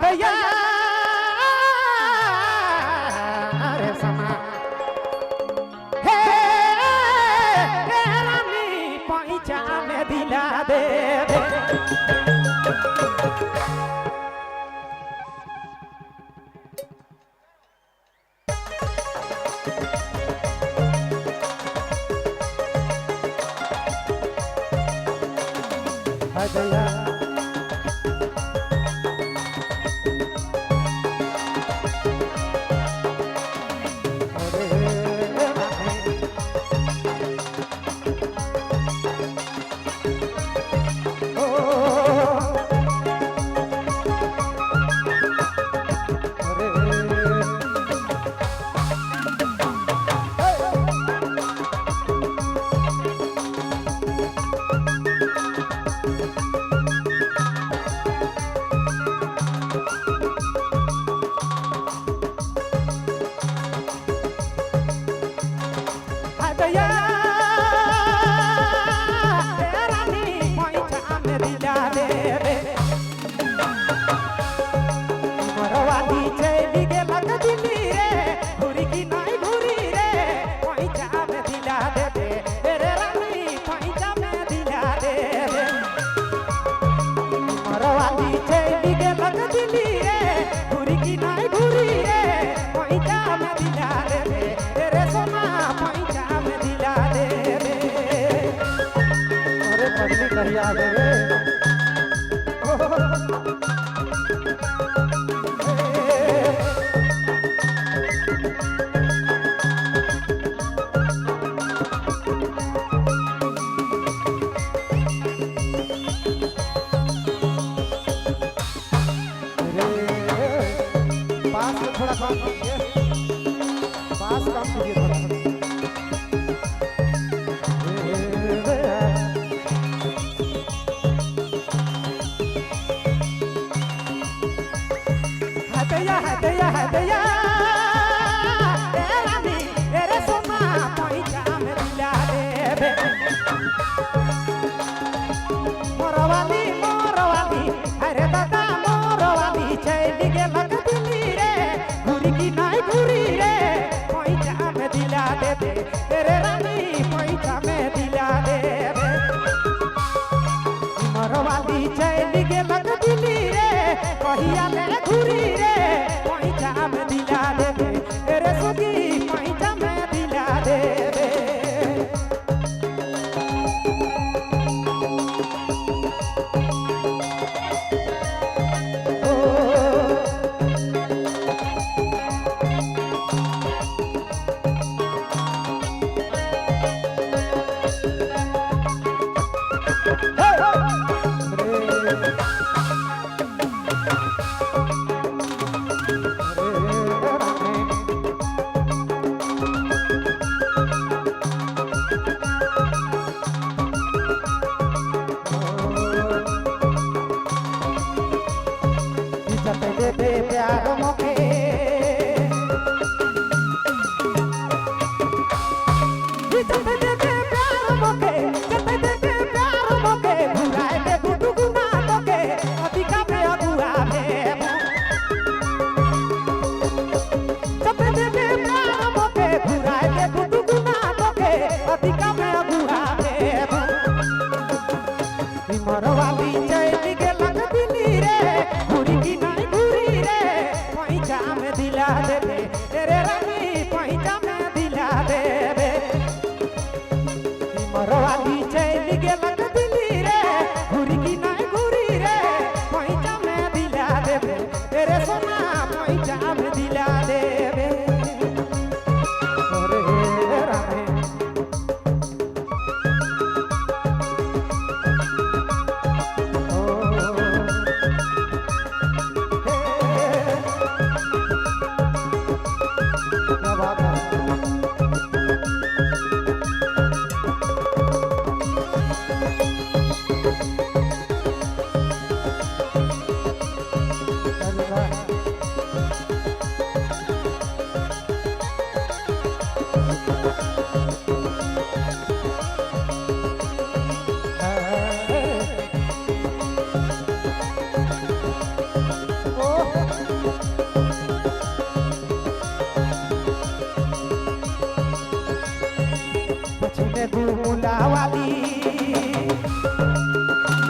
हदया रे समा हे रानी पैचा में दिला दे हदया याद रे पास में थोड़ा काम कीजिए पास काम कीजिए थोड़ा हदया हदया हदया रानी रे सोना पैसा में दिला दे मोरवाली अरे दादा मोरवाली चली गे लगती रे घुरी की नहीं घुरी रे पैसा में दिला दे रे रानी पैसा में दिला दे मोरवाली चली गे लगती रे कहिया ले घुरी रे पैसा में दिला दे रे सुगी पैसा में दिला दे दे प्यार मोके प्यार मोके प्यार मोके भुलाए दे गुटु गुना तोके अधिका पे अगुआ दे प्यार मोके भुलाए दे गुटु गुना तोके अधिका पे अगुआ दे मोरवाली चली गे लगती रे घुरी की नहीं घुरी रे पैसा দুইটা ওয়ালি